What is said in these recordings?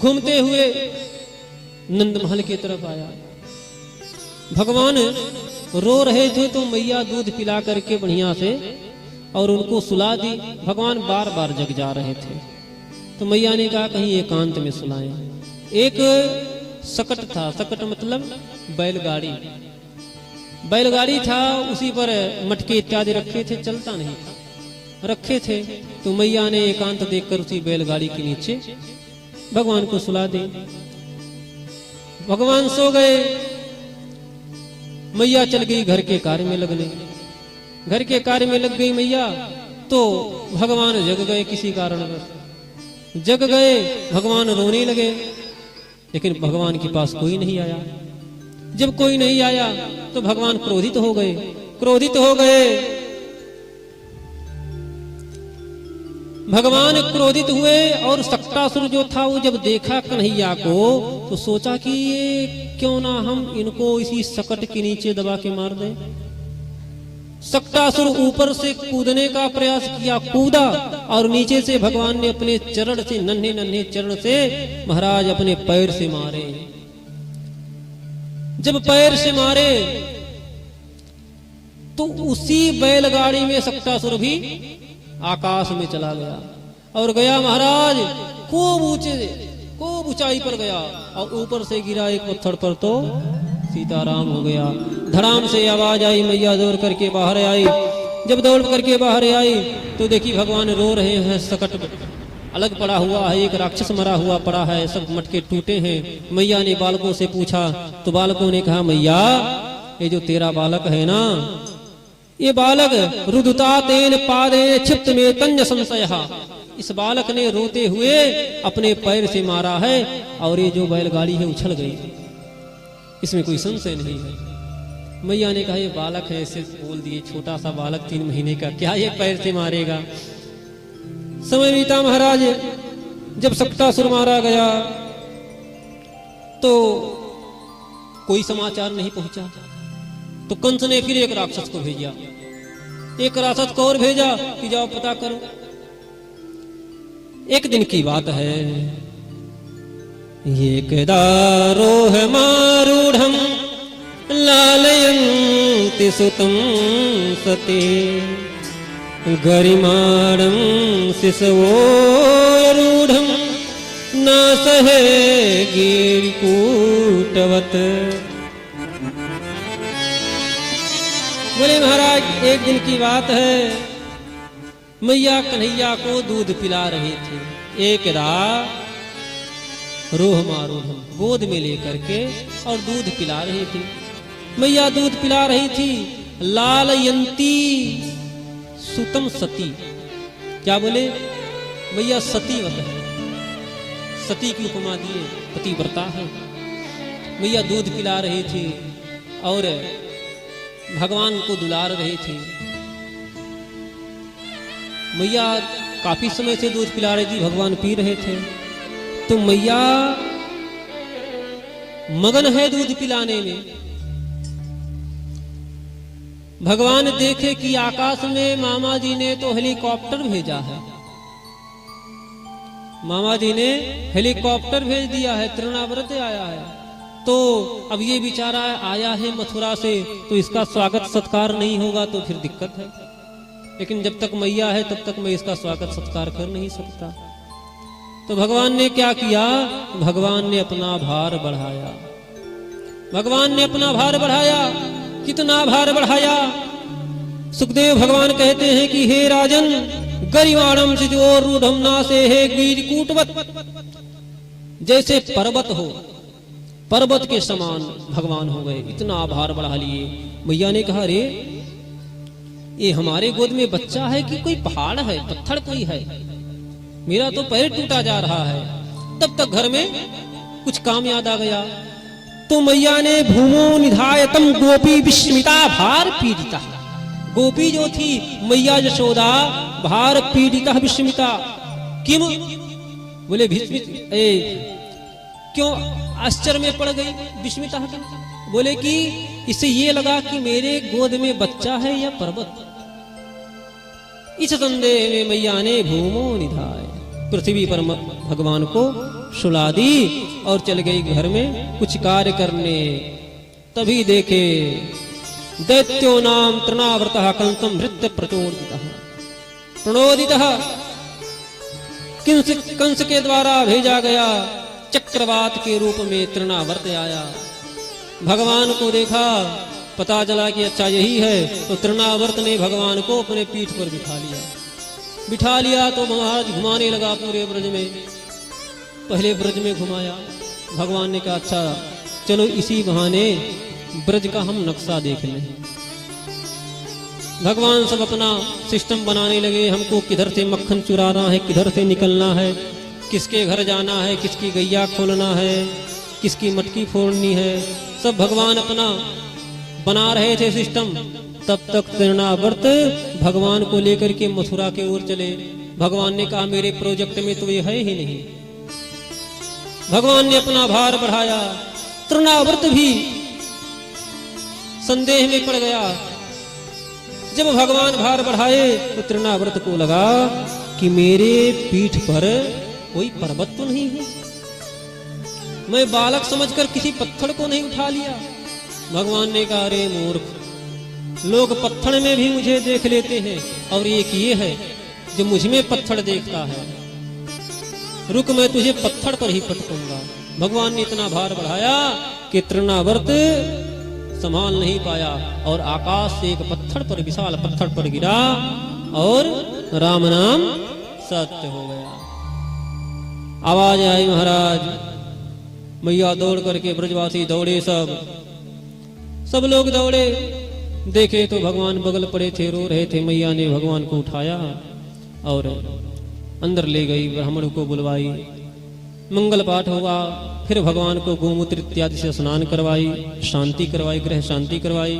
घूमते हुए नंद महल की तरफ आया। भगवान रो रहे थे तो मैया दूध पिला करके बढ़िया से और उनको सुला दी। भगवान बार बार जग जा रहे थे तो मैया ने कहा कहीं एकांत में सुलाएं। एक सकट था, सकट मतलब बैलगाड़ी, बैलगाड़ी था, उसी पर मटके इत्यादि रखे थे, चलता नहीं था, रखे थे। तो मैया ने एकांत देखकर उसी बैलगाड़ी के नीचे भगवान को सुला दी। भगवान सो गए। मैया चल गई घर के कार्य में लगने। घर के कार्य में लग गई मैया तो भगवान जग गए, किसी कारणवश जग गए। भगवान रोने लगे लेकिन भगवान के पास कोई नहीं आया। जब कोई नहीं आया तो भगवान क्रोधित हो गए। क्रोधित हो गए, भगवान क्रोधित हुए और सक्टासुर जो था वो जब देखा कन्हैया को तो सोचा कि ये क्यों ना हम इनको इसी सकट के नीचे दबा के मार दें। सक्टासुर ऊपर से कूदने का प्रयास किया, कूदा और नीचे से भगवान ने अपने चरण से, नन्हे नन्हे चरण से महाराज अपने पैर से मारे। जब पैर से मारे तो उसी बैलगाड़ी में सक्टासुर भी आकाश में चला गया और गया महाराज खूब ऊंचाई पर गया और ऊपर से गिरा एक पत्थर पर तो सीताराम हो गया। धड़ाम से आवाज आई, मैया दौड़ करके बाहर आई। जब दौड़ करके बाहर आई तो देखी भगवान रो रहे हैं, सकट अलग पड़ा हुआ है, एक राक्षस मरा हुआ पड़ा है, सब मटके टूटे हैं। मैया ने बालकों से पूछा तो बालकों ने कहा मैया ये जो तेरा बालक है ना, ये बालक रुदुता तेन पादे क्षिप्त में तंज संशयः, इस बालक ने रोते हुए अपने पैर से मारा है और ये जो बैलगाड़ी है उछल गई, इसमें कोई संशय नहीं है। मैया ने कहा ये बालक है, ऐसे बोल दिए, छोटा सा बालक 3 महीने का, क्या ये पैर से मारेगा। समय बीता महाराज। जब सक्टासुर मारा गया तो कोई समाचार नहीं पहुंचा तो कंस ने फिर एक राक्षस को भेजा, एक राक्षस को और भेजा कि जाओ पता करो। एक दिन की बात है, ये केदारोहमारूढ़ं लालयन्ति सुतं सते गरिमाणं शिशवोरूढ़ं न सहे गिरिकूटवत्। बोले महाराज एक दिन की बात है, मैया कन्हैया को दूध पिला रहे थे। एकदा रोहमारूढ़ं गोद में लेकर के और दूध पिला रही थी। मैया दूध पिला रही थी। लालयंती सुतम सती, क्या बोले मैया सतीवत है, सती की उपमा दिए, पतिव्रता है। मैया दूध पिला रही थी और भगवान को दुलार रही थी। मैया काफी समय से दूध पिला रही थी, भगवान पी रहे थे। तो मैया मगन है दूध पिलाने में। भगवान देखे कि आकाश में मामा जी ने तो हेलीकॉप्टर भेजा है, मामा जी ने हेलीकॉप्टर भेज दिया है, तृणाव्रत आया है। तो अब ये बेचारा आया है मथुरा से तो इसका स्वागत सत्कार नहीं होगा तो फिर दिक्कत है। लेकिन जब तक मैया है तब तक मैं इसका स्वागत सत्कार कर नहीं सकता। तो भगवान ने क्या किया, भगवान ने अपना भार बढ़ाया। भगवान ने अपना भार बढ़ाया। कितना भार बढ़ाया, सुखदेव भगवान कहते हैं कि हे राजन गरिमाणं शिशवोरूढ़ं नासे हे गिरिकूटवत्, जैसे पर्वत हो, पर्वत के समान भगवान हो गए, इतना भार बढ़ा लिए। मैया ने कहा रे ये हमारे गोद में बच्चा है कि कोई पहाड़ है, पत्थर कोई है, मेरा तो पैर टूटा जा रहा है। तब तक घर में कुछ काम याद आ गया। तो मैया ने भूमो निधायतम गोपी विस्मिता भार पीड़िता, गोपी जो थी मैया यशोदा भार पीड़िता विस्मिता, किम बोले क्यों आश्चर्य में पड़ गई, विस्मिता बोले कि इससे ये लगा कि मेरे गोद में बच्चा है या पर्वत। इस संदेह में मैया ने भूमो निधाय पृथ्वी पर भगवान को सुला दी और चल गई घर में कुछ कार्य करने। तभी देखे दैत्यो नाम तृणाव्रतः कंसं भृत्य प्रचोदितः प्रणोदितः, कंस के द्वारा भेजा गया चक्रवात के रूप में तृणावर्त आया। भगवान को देखा, पता चला कि अच्छा यही है, तो तृणावर्त ने भगवान को अपने पीठ पर बिठा लिया तो महाराज घुमाने लगा पूरे ब्रज में। पहले ब्रज में घुमाया, भगवान ने कहा अच्छा चलो इसी बहाने ब्रज का हम नक्शा देख लें। भगवान सब अपना सिस्टम बनाने लगे, हमको किधर से मक्खन चुराना है, किधर से निकलना है, किसके घर जाना है, किसकी गैया खोलना है, किसकी मटकी फोड़नी है, सब भगवान अपना बना रहे थे सिस्टम। तब तक तृणावर्त भगवान को लेकर के मथुरा के ओर चले। भगवान ने कहा मेरे प्रोजेक्ट में तो ये है ही नहीं। भगवान ने अपना भार बढ़ाया, तृणावर्त भी संदेह में पड़ गया। जब भगवान भार बढ़ाए तो तृणावर्त को लगा कि मेरे पीठ पर कोई पर्वत तो नहीं है, मैं बालक समझकर किसी पत्थर को नहीं उठा लिया। भगवान ने कहा अरे मूर्ख, लोग पत्थर में भी मुझे देख लेते हैं और एक ये है जो मुझ में पत्थर देखता है, रुक मैं तुझे पत्थर पर ही पटकूंगा। भगवान ने इतना भार बढ़ाया कि तृणावर्त संभाल नहीं पाया और आकाश से एक पत्थर पर, विशाल पत्थर पर गिरा और राम नाम सत्य हो गया। आवाज आई महाराज, मैया दौड़ करके, ब्रजवासी दौड़े, सब लोग दौड़े। देखे तो भगवान बगल पड़े थे, रो रहे थे। मैया ने भगवान को उठाया और अंदर ले गई, ब्राह्मण को बुलवाई, मंगल पाठ हुआ। फिर भगवान को गोमूत्र इत्यादि से स्नान करवाई, शांति करवाई, ग्रह शांति करवाई।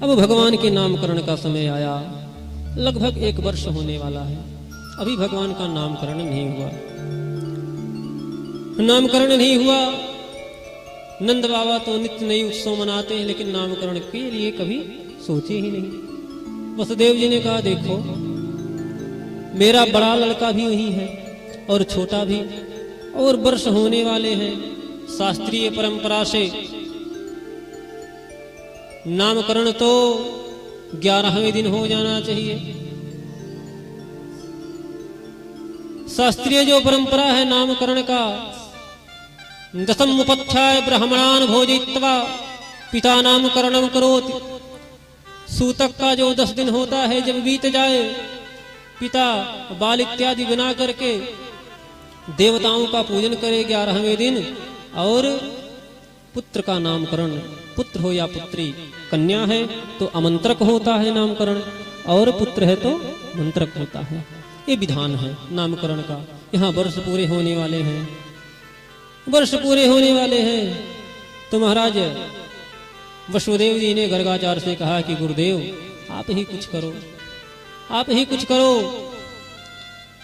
अब भगवान के नामकरण का समय आया। लगभग 1 वर्ष होने वाला है, अभी भगवान का नामकरण नहीं हुआ। नामकरण नहीं हुआ। नंद बाबा तो नित्य नई उत्सव मनाते हैं, लेकिन नामकरण के लिए कभी सोचे ही नहीं। वसुदेव जी ने कहा देखो मेरा बड़ा लड़का भी वही है और छोटा भी, और वर्ष होने वाले हैं। शास्त्रीय परंपरा से नामकरण तो 11वें दिन हो जाना चाहिए। शास्त्रीय जो परंपरा है नामकरण का, दशम उपध्याय ब्राह्मणान भोजयित्वा पिता नामकरणम करोति। सूतक का जो 10 दिन होता है जब बीत जाए, पिता बाल इत्यादि बना करके देवताओं का पूजन करे 11वें दिन, और पुत्र का नामकरण, पुत्र हो या पुत्री, कन्या है तो आमंत्रक होता है नामकरण, और पुत्र है तो मंत्रक होता है। ये विधान है नामकरण का। यहाँ वर्ष पूरे होने वाले हैं, वर्ष पूरे होने वाले हैं। तो महाराज वसुदेव जी ने गर्गाचार्य से कहा कि गुरुदेव आप ही कुछ करो, आप ही कुछ करो।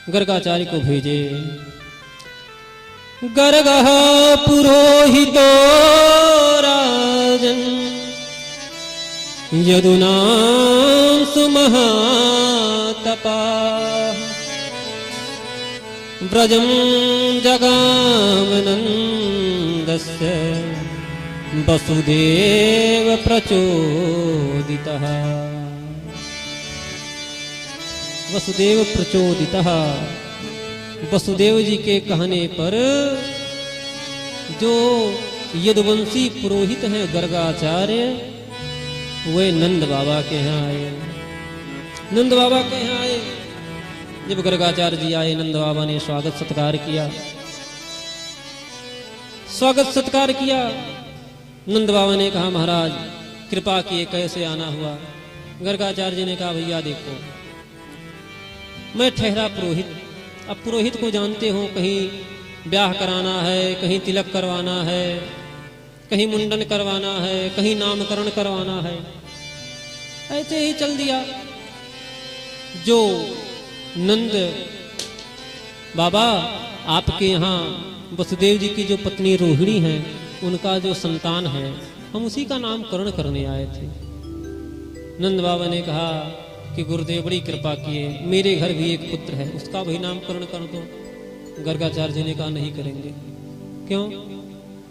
गर्गाचार्य को भेजे। गर्गः पुरोहितो राजन् यदुनां सुमहातपाः व्रजं जगामनन्दस्य वसुदेव प्रचोदितः। वसुदेव प्रचोदितः, वसुदेव जी के कहने पर जो यदुवंशी पुरोहित हैं गर्गाचार्य, वे नंद बाबा के यहाँ आए। नंद बाबा के यहाँ आए। जब गर्गाचार्य जी आए, नंद बाबा ने स्वागत सत्कार किया। स्वागत सत्कार किया। नंद बाबा ने कहा महाराज कृपा किए, कैसे आना हुआ? गर्गाचार्य जी ने कहा भैया देखो मैं ठहरा पुरोहित, अब पुरोहित को जानते हो, कहीं ब्याह कराना है, कहीं तिलक करवाना है, कहीं मुंडन करवाना है, कहीं नामकरण करवाना है, ऐसे ही चल दिया। जो नंद बाबा आपके यहाँ वसुदेव जी की जो पत्नी रोहिणी है, उनका जो संतान है, हम उसी का नामकरण करने आए थे। नंद बाबा ने कहा कि गुरुदेव बड़ी कृपा किए, मेरे घर भी एक पुत्र है, उसका भी नामकरण कर दो। गर्गाचार्य जी ने कहा नहीं करेंगे। क्यों?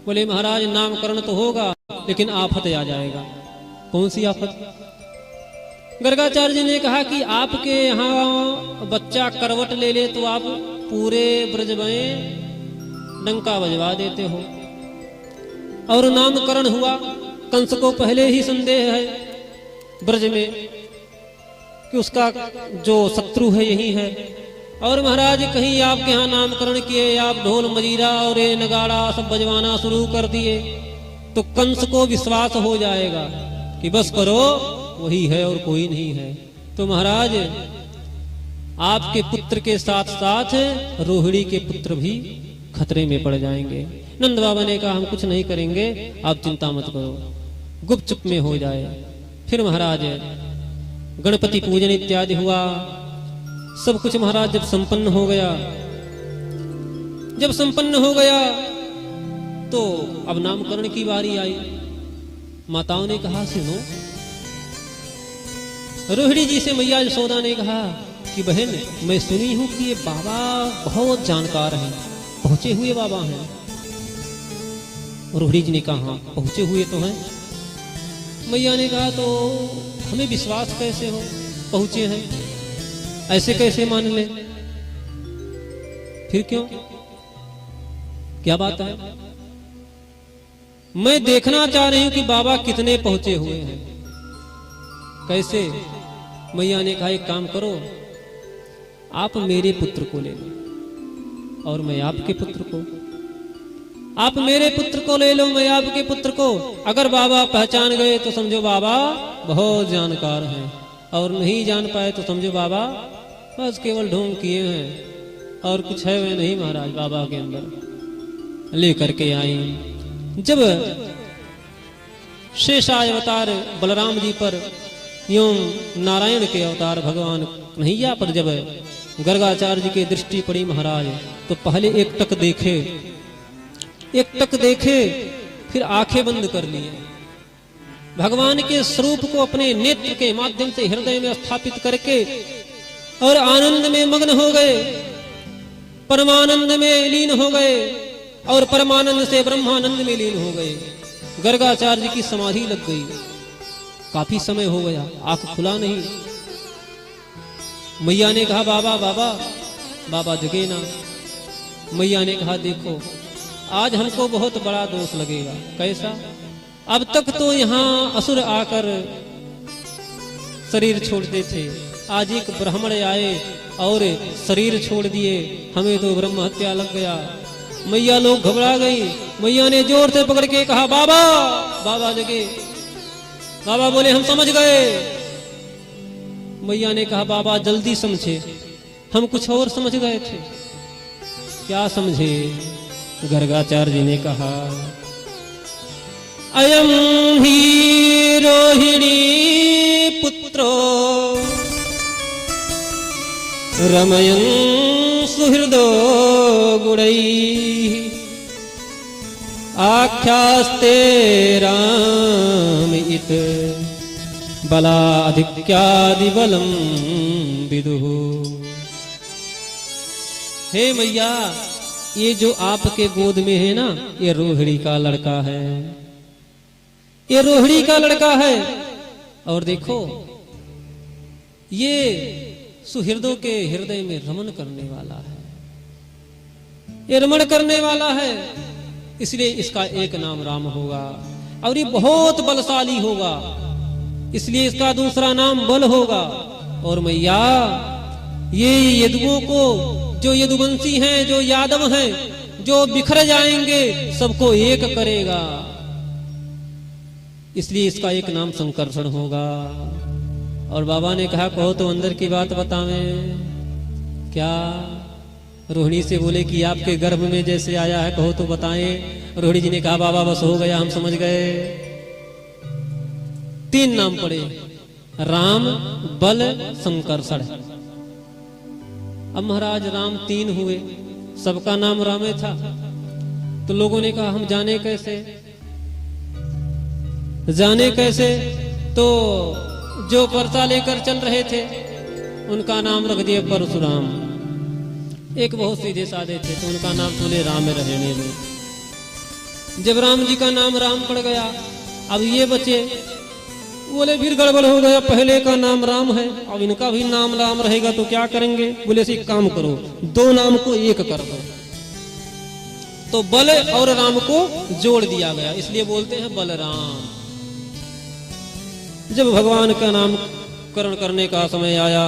बोले महाराज नामकरण तो होगा लेकिन आफत आ जाएगा। कौन सी आफत? गर्गाचार्य जी ने कहा कि आपके यहाँ बच्चा करवट ले ले तो आप पूरे ब्रज में डंका बजवा देते हो, और नामकरण हुआ, कंस को पहले ही संदेह है ब्रज में कि उसका जो शत्रु है यही है, और महाराज कहीं आपके यहाँ नामकरण किए, आप ढोल मजीरा और ये नगाड़ा सब बजवाना शुरू कर दिए तो कंस को विश्वास हो जाएगा कि बस करो वही है और कोई नहीं है। तो महाराज आपके पुत्र के साथ साथ रोहिणी के पुत्र भी खतरे में पड़ जाएंगे। नंद बाबा ने कहा हम कुछ नहीं करेंगे, आप चिंता मत करो, गुपचुप में हो जाए। फिर महाराज गणपति पूजन इत्यादि हुआ, सब कुछ महाराज जब संपन्न हो गया, जब संपन्न हो गया तो अब नामकरण की बारी आई। माताओं ने कहा सुनो, रोहिणी जी से मैया यशोदा ने कहा कि बहन मैं सुनी हूं कि ये बाबा बहुत जानकार हैं, पहुंचे हुए बाबा हैं। रोहिणी जी ने कहा हाँ पहुंचे हुए तो हैं। मैया ने कहा तो हमें विश्वास कैसे हो पहुंचे हैं, ऐसे कैसे मान ले? फिर क्यों, क्या बात है? मैं देखना चाह रही हूं कि बाबा कितने पहुंचे हुए हैं। कैसे? मैया ने कहा एक काम करो, आप मेरे पुत्र को ले लो और मैं आपके पुत्र को, आप मेरे पुत्र को ले लो, मैं आपके पुत्र को। अगर बाबा पहचान गए तो समझो बाबा बहुत जानकार हैं, और नहीं जान पाए तो समझो बाबा बस केवल ढोंग किए हैं और कुछ है वह नहीं महाराज बाबा के अंदर। लेकर के आई। जब शेषाय अवतार बलराम जी पर एवं नारायण के अवतार भगवान कन्हैया पर जब गर्गाचार्य जी की दृष्टि पड़ी महाराज, तो पहले एक टक देखे, एक टक देखे, फिर आंखें बंद कर लिए, भगवान के स्वरूप को अपने नेत्र के माध्यम से हृदय में स्थापित करके और आनंद में मग्न हो गए, परमानंद में लीन हो गए और परमानंद से ब्रह्मानंद में लीन हो गए। गर्गाचार्य जी की समाधि लग गई। काफी समय हो गया, आंख खुला नहीं। मैया ने कहा बाबा बाबा, बाबा जगे ना। मैया ने कहा देखो आज हमको बहुत बड़ा दोष लगेगा। कैसा? अब तक तो यहाँ असुर आकर शरीर छोड़ते थे, आज एक ब्राह्मण आए और शरीर छोड़ दिए, हमें तो ब्रह्म हत्या लग गया। मैया लोग घबरा गई। मैया ने जोर से पकड़ के कहा बाबा, बाबा जगे। बाबा बोले हम समझ गए। मैया ने कहा बाबा जल्दी समझे, हम कुछ और समझ गए थे। क्या समझे? गर्गाचार्य जी ने कहा अयम ही रोहिणी पुत्रो रमयन् सुहृदो गुणैः आख्यास्ते राम इत बलाधिक्यादि बलम विदुः। हे मैया, ये जो आपके गोद में है ना, ये रोहिणी का लड़का है, ये रोहिणी का लड़का है। और देखो ये सुहृदों के हृदय में रमण करने वाला है, ये रमण करने वाला है, इसलिए इसका एक नाम राम होगा। और ये बहुत बलशाली होगा, इसलिए इसका दूसरा नाम बल होगा। और मैया ये यदुओं को, जो यदुवंशी हैं, जो यादव हैं, जो बिखर जाएंगे, सबको एक करेगा, इसलिए इसका एक नाम संकर्षण होगा। और बाबा ने कहा कहो तो अंदर की बात बतावें। क्या? रोहिणी से बोले कि आपके गर्भ में जैसे आया है कहो तो बताएं। रोहिणी जी ने कहा बाबा बस हो गया, हम समझ गए। 3 नाम पड़े, राम, बल, संकर्षण। अब महाराज राम 3 हुए, सबका नाम रामे था। तो लोगों ने कहा हम जाने कैसे, जाने कैसे? तो जो परसा लेकर चल रहे थे उनका नाम रख दिया परशुराम। एक बहुत सीधे साधे थे तो उनका नाम बोले राम रहने दो। जब राम जी का नाम राम पड़ गया, अब ये बचे बोले फिर गड़बड़ हो गया, पहले का नाम राम है अब इनका भी नाम राम रहेगा तो क्या करेंगे। बोले एक काम करो, दो नाम को एक कर दो। तो बल और राम को जोड़ दिया गया, इसलिए बोलते हैं बलराम। जब भगवान का नामकरण करने का समय आया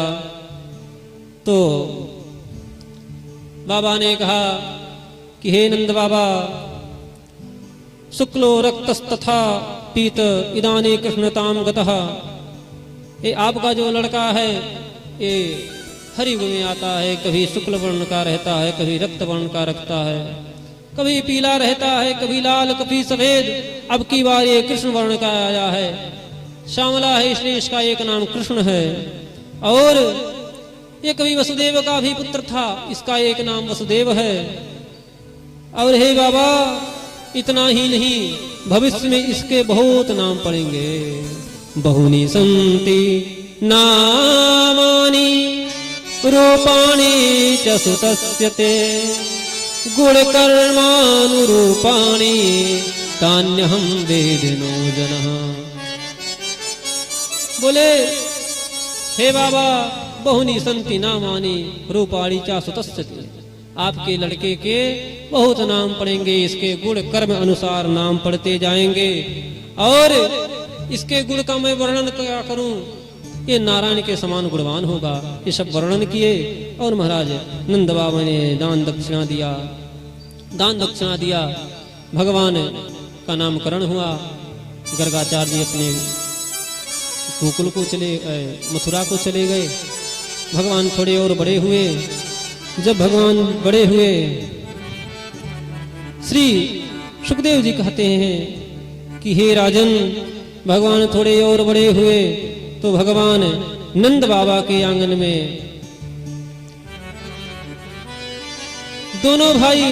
तो बाबा ने कहा कि हे नंद बाबा, शुक्लो रक्तस्तथा पीत इदानी कृष्णताम गतः। ये आपका जो लड़का है ये हरि में आता है, कभी शुक्ल वर्ण का रहता है, कभी रक्त वर्ण का रखता है, कभी पीला रहता है, कभी लाल, कभी सफेद। अब की बार ये कृष्ण वर्ण का आया है, श्यामला है इसलिए इसका एक नाम कृष्ण है। और ये कभी वसुदेव का भी पुत्र था, इसका एक नाम वसुदेव है। और हे बाबा, इतना ही नहीं, भविष्य में इसके बहुत नाम पड़ेंगे। बहुनी संति नामानि रूपाणि च सुतस्य ते गुण कर्मानुरूपाणि तान्यहं वेदिनो जनः। बोले हे बाबा, बहुनी संति नामानि रूपाणि च सुतस्य ते, आपके लड़के के बहुत नाम पड़ेंगे, इसके गुण कर्म अनुसार नाम पढ़ते जाएंगे। और इसके गुण का मैं वर्णन क्या करूं, ये नारायण के समान गुणवान होगा। ये सब वर्णन किए और महाराज नंद बाबा ने दान दक्षिणा दिया। दान दक्षिणा दिया, भगवान का नामकरण हुआ। गर्गाचार्य जी अपने गोकुल को मथुरा को चले गए। भगवान थोड़े और बड़े हुए। जब भगवान बड़े हुए, श्री सुखदेव जी कहते हैं कि हे राजन, भगवान थोड़े और बड़े हुए तो भगवान नंद बाबा के आंगन में दोनों भाई